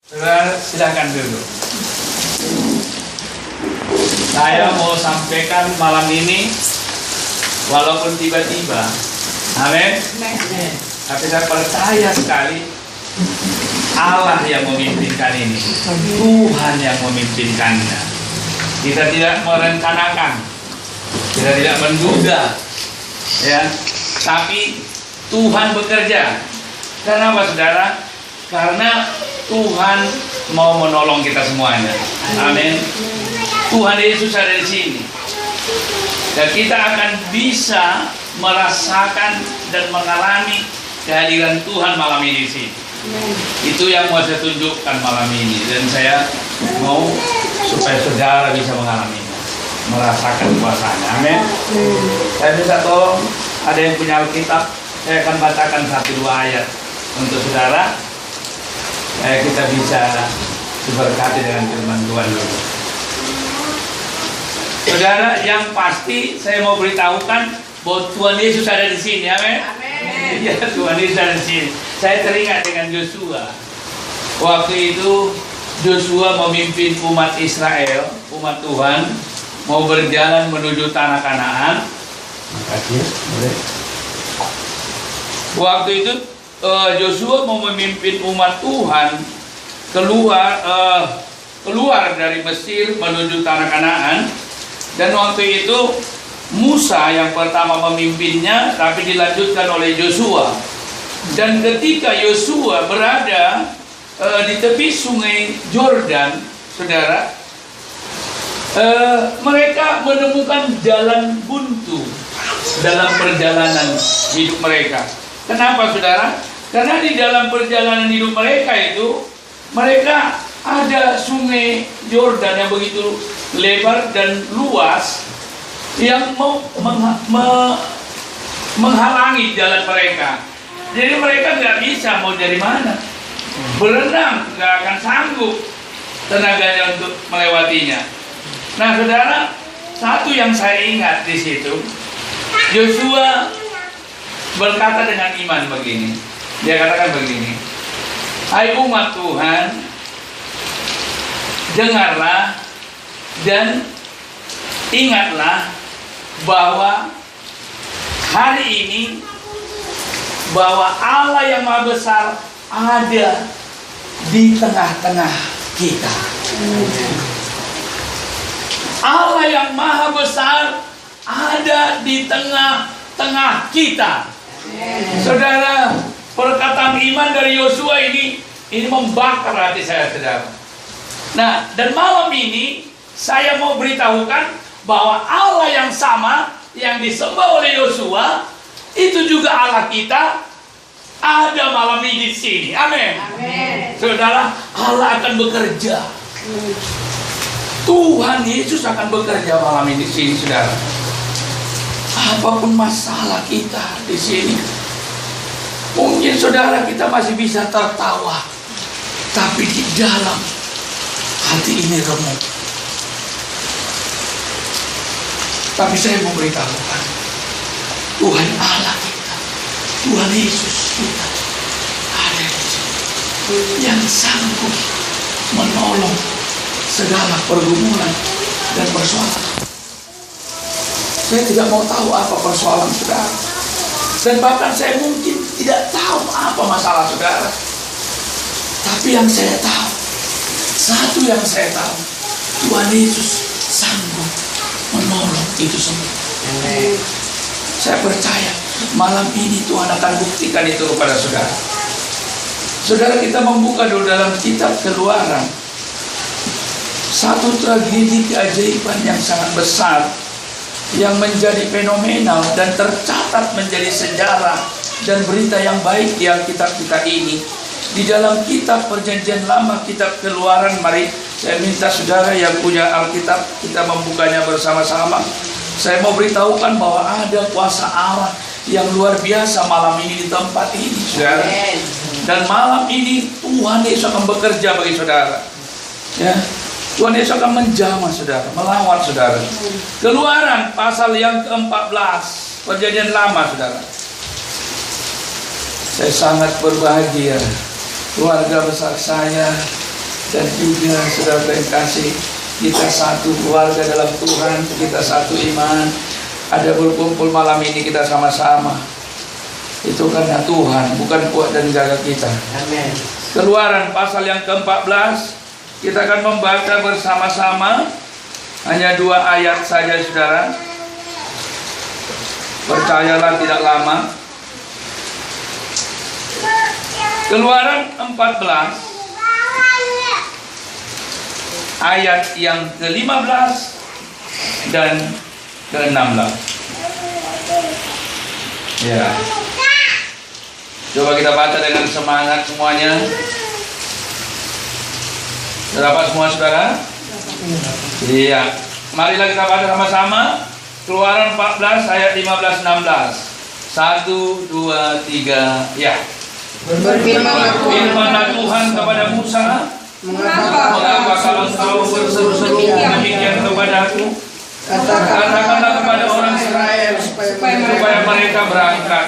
Saudara, silakan duduk. Saya mau sampaikan malam ini, walaupun tiba-tiba, amin. Tapi saya percaya sekali, Allah yang memimpinkan ini, Tuhan yang memimpinkannya. Kita tidak merencanakan, kita tidak menduga, ya. Tapi Tuhan bekerja. Kenapa, saudara? Karena Tuhan mau menolong kita semuanya. Amin. Tuhan Yesus ada di sini. Dan kita akan bisa merasakan dan mengalami kehadiran Tuhan malam ini di sini. Itu yang mau saya tunjukkan malam ini. Dan saya mau supaya saudara bisa mengalaminya, merasakan kuasanya. Amin. Saya bisa tolong, ada yang punya Alkitab, saya akan bacakan 1-2 ayat untuk saudara. Kita bisa diberkati dengan firman Tuhan dulu. Saudara, yang pasti saya mau beritahukan bahwa Tuhan Yesus ada di sini. Amin. Ya, Tuhan Yesus ada di sini. Saya teringat dengan Yosua. Waktu itu Yosua memimpin umat Israel, umat Tuhan, mau berjalan menuju tanah Kanaan. Waktu itu Yosua mau memimpin umat Tuhan keluar dari Mesir menuju tanah Kanaan. Dan waktu itu Musa yang pertama memimpinnya, tapi dilanjutkan oleh Yosua. Dan ketika Yosua berada di tepi sungai Yordan, saudara, mereka menemukan jalan buntu dalam perjalanan hidup mereka. Kenapa, saudara? Karena di dalam perjalanan hidup mereka itu, mereka ada sungai Yordan yang begitu lebar dan luas yang mau menghalangi jalan mereka. Jadi mereka nggak bisa mau dari mana. Berenang nggak akan sanggup tenaganya untuk melewatinya. Nah, saudara, satu yang saya ingat di situ, Yosua berkata dengan iman begini. Dia katakan begini, hai umat Tuhan, dengarlah dan ingatlah bahwa hari ini bahwa Allah yang Maha Besar ada di tengah-tengah kita. Allah yang Maha Besar ada di tengah-tengah kita. Saudara, perkataan iman dari Yosua ini membakar hati saya, saudara. Nah, dan malam ini saya mau beritahukan bahwa Allah yang sama yang disembah oleh Yosua itu juga Allah kita ada malam ini di sini. Amin. Saudara, Allah akan bekerja. Tuhan Yesus akan bekerja malam ini di sini, saudara. Apapun masalah kita di sini, mungkin saudara kita masih bisa tertawa, tapi di dalam hati ini remuk. Tapi saya mau beritahukan, Tuhan Allah kita, Tuhan Yesus kita ada di sini, yang sanggup menolong segala pergumulan dan persoalan. Saya tidak mau tahu apa persoalan saudara, dan bahkan saya mungkin tidak tahu apa masalah saudara. Tapi yang saya tahu, satu yang saya tahu, Tuhan Yesus sanggup menolong itu semua. Saya percaya malam ini Tuhan akan buktikan itu kepada saudara. Saudara, kita membuka dulu dalam kitab Keluaran, satu tragedi keajaiban yang sangat besar, yang menjadi fenomenal dan tercatat menjadi sejarah dan berita yang baik di Alkitab kita ini. Di dalam kitab Perjanjian Lama, kitab Keluaran, mari saya minta saudara yang punya Alkitab, kita membukanya bersama-sama. Saya mau beritahukan bahwa ada kuasa Allah yang luar biasa malam ini di tempat ini, saudara. Dan malam ini Tuhan Yesus akan bekerja bagi saudara. Ya, Tuhan Yesus akan menjamah saudara, melawan saudara. Keluaran pasal yang ke-14, Perjanjian Lama, saudara. Saya sangat berbahagia, keluarga besar saya Dan juga saudara yang kasih, kita satu keluarga dalam Tuhan, kita satu iman. Ada berkumpul malam ini kita sama-sama, itu karena Tuhan, bukan kuat dan jaga kita. Amin. Keluaran pasal yang ke-14, kita akan membaca bersama-sama. Hanya 2 ayat saja saudara. Percayalah tidak lama. Keluaran 14 ayat yang ke-15 dan ke-16. Ya. Coba kita baca dengan semangat semuanya. Sudah dapat semua saudara? Iya. Marilah kita baca sama-sama. Keluaran 14 ayat 15-16. 1, 2, 3. Ya. Berfirmanlah Tuhan kepada Musa, mengapa kalau engkau berseru-seru demikian kepadaku? Katakanlah kepada orang Israel supaya mereka berangkat.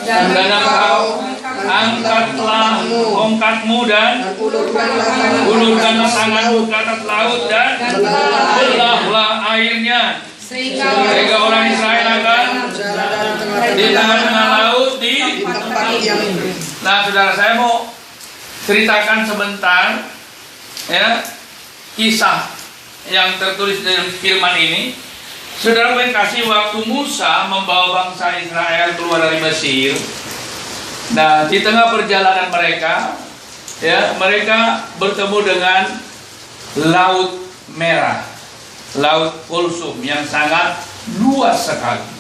Dan engkau angkatlah tongkatmu dan ulurkanlah tanganmu ke atas laut dan belahlah airnya, sehingga orang Israel akan di tengah-tengah laut di tempat yang ini. Nah saudara, saya mau ceritakan sebentar ya kisah yang tertulis dalam firman ini. Saudara yang kasih, waktu Musa membawa bangsa Israel keluar dari Mesir, nah di tengah perjalanan mereka, ya mereka bertemu dengan Laut Merah, Laut Kulsum yang sangat luas sekali.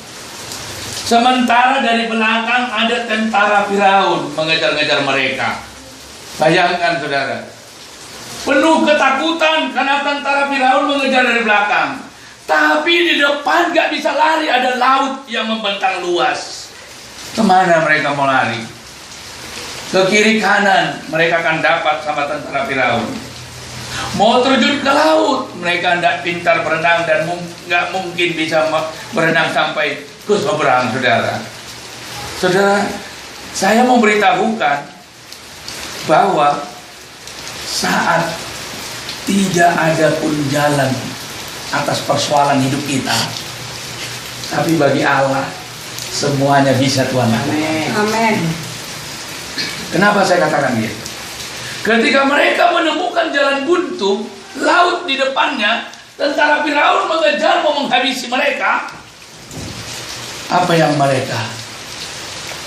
Sementara dari belakang ada tentara Firaun mengejar-ngejar mereka. Bayangkan saudara, penuh ketakutan karena tentara Firaun mengejar dari belakang. Tapi di depan gak bisa lari, ada laut yang membentang luas. Kemana mereka mau lari? Ke kiri kanan mereka akan dapat sama tentara Firaun. Mau terjun ke laut, mereka tidak pintar berenang dan gak mungkin bisa berenang sampai ke seberang saudara. Saudara, saya mau beritahukan bahwa saat tidak ada pun jalan atas persoalan hidup kita, tapi bagi Allah semuanya bisa Tuhan. Amin. Kenapa saya katakan gitu? Ketika mereka menemukan jalan buntu, laut di depannya, tentara Firaun mengejar mau menghabisi mereka. Apa yang mereka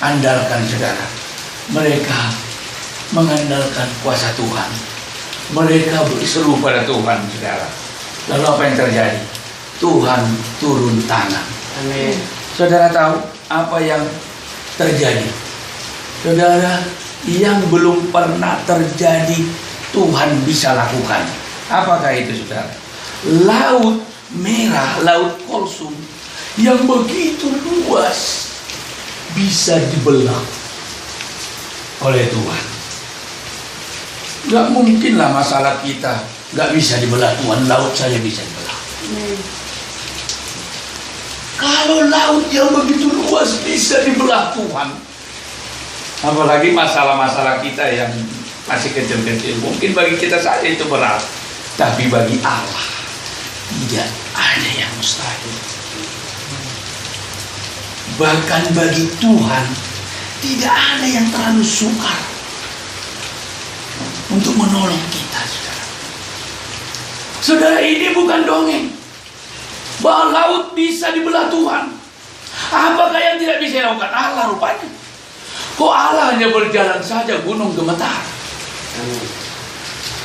andalkan saudara? Mereka mengandalkan kuasa Tuhan. Mereka berseru pada Tuhan saudara. Lalu apa yang terjadi? Tuhan turun tangan. Amin. Saudara tahu apa yang terjadi? Saudara, yang belum pernah terjadi Tuhan bisa lakukan. Apakah itu saudara? Laut Merah, Laut Kulsum yang begitu luas bisa dibelah oleh Tuhan. Gak mungkinlah masalah kita gak bisa dibelah Tuhan, laut saja bisa dibelah. Kalau laut yang begitu luas bisa dibelah Tuhan, apalagi masalah-masalah kita yang masih kecil-kecil. Mungkin bagi kita saja itu berat, tapi bagi Allah tidak ada yang mustahil. Bahkan bagi Tuhan tidak ada yang terlalu sukar untuk menolong kita, saudara. Saudara, ini bukan dongeng bahwa laut bisa dibelah Tuhan. Apakah yang tidak bisa dilakukan Allah rupanya? Kok Allah hanya berjalan saja gunung gemetar?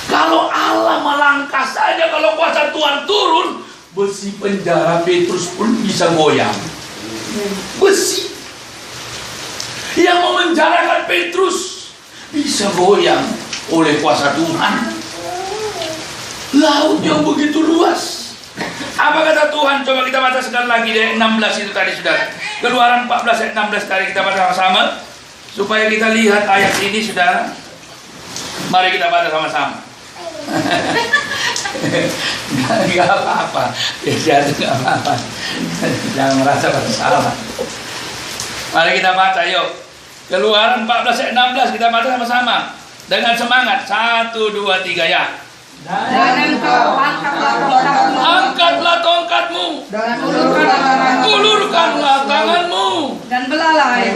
Kalau Allah melangkah saja, kalau kuasa Tuhan turun, besi penjara Petrus pun bisa goyang. Besi yang memenjarakan Petrus bisa goyang oleh kuasa Tuhan. Laut yang begitu luas. Apa kata Tuhan? Coba kita baca sekali lagi dari 16 itu tadi saudara. Keluaran 14 ayat 16 tadi kita baca sama-sama supaya kita lihat ayat ini saudara. Mari kita baca sama-sama. Gak apa-apa, ya gak apa-apa. Jangan merasa bersalah. Mari kita baca yuk. Keluaran 14 ayat 16 kita baca sama-sama. Dengan semangat. 1, 2, 3 ya. Dan engkau Angkatlah tongkatmu, dan ulurkanlah tanganmu, dan belahlah air.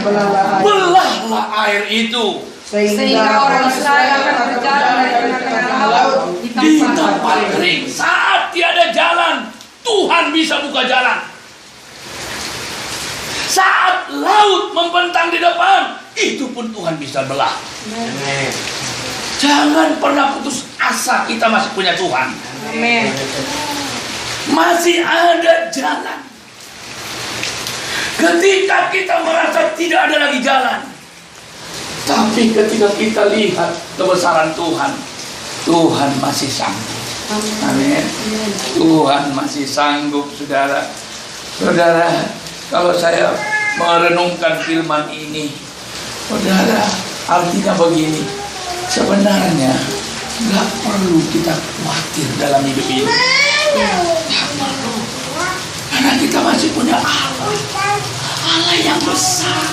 belahlah air itu Sehingga orang Israel akan berjalan dari tengah-tengah laut di tempat kering. Saat tiada jalan, Tuhan bisa buka jalan. Saat laut membentang di depan, itu pun Tuhan bisa belah. Jangan pernah putus asa, kita masih punya Tuhan. Amin. Masih ada jalan. Ketika kita merasa tidak ada lagi jalan, tapi ketika kita lihat kebesaran Tuhan, Tuhan masih sanggup. Amin. Tuhan masih sanggup, saudara. Saudara, kalau saya merenungkan firman ini, saudara, artinya begini. Sebenarnya nggak perlu kita khawatir dalam hidup ini. Nggak perlu. Karena kita masih punya Allah. Allah yang besar.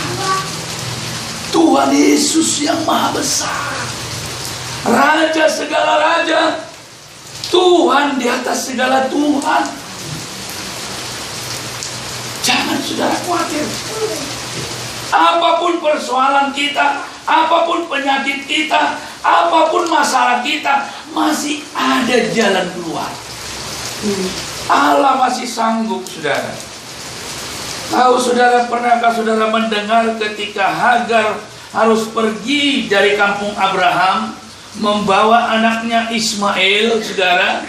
Tuhan Yesus yang maha besar. Raja segala raja. Tuhan di atas segala Tuhan. Jangan saudara khawatir. Apapun persoalan kita, apapun penyakit kita, apapun masalah kita, masih ada jalan keluar. Allah masih sanggup, saudara. Tahu saudara, pernahkah saudara mendengar ketika Hagar harus pergi dari kampung Abraham, membawa anaknya Ismail, saudara?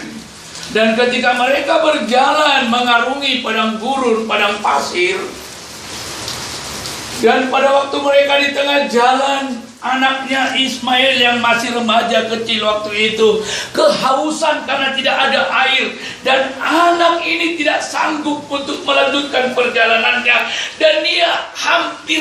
Dan ketika mereka berjalan mengarungi padang gurun, padang pasir, dan pada waktu mereka di tengah jalan, anaknya Ismail yang masih remaja kecil waktu itu kehausan karena tidak ada air, dan anak ini tidak sanggup untuk melanjutkan perjalanannya, dan dia hampir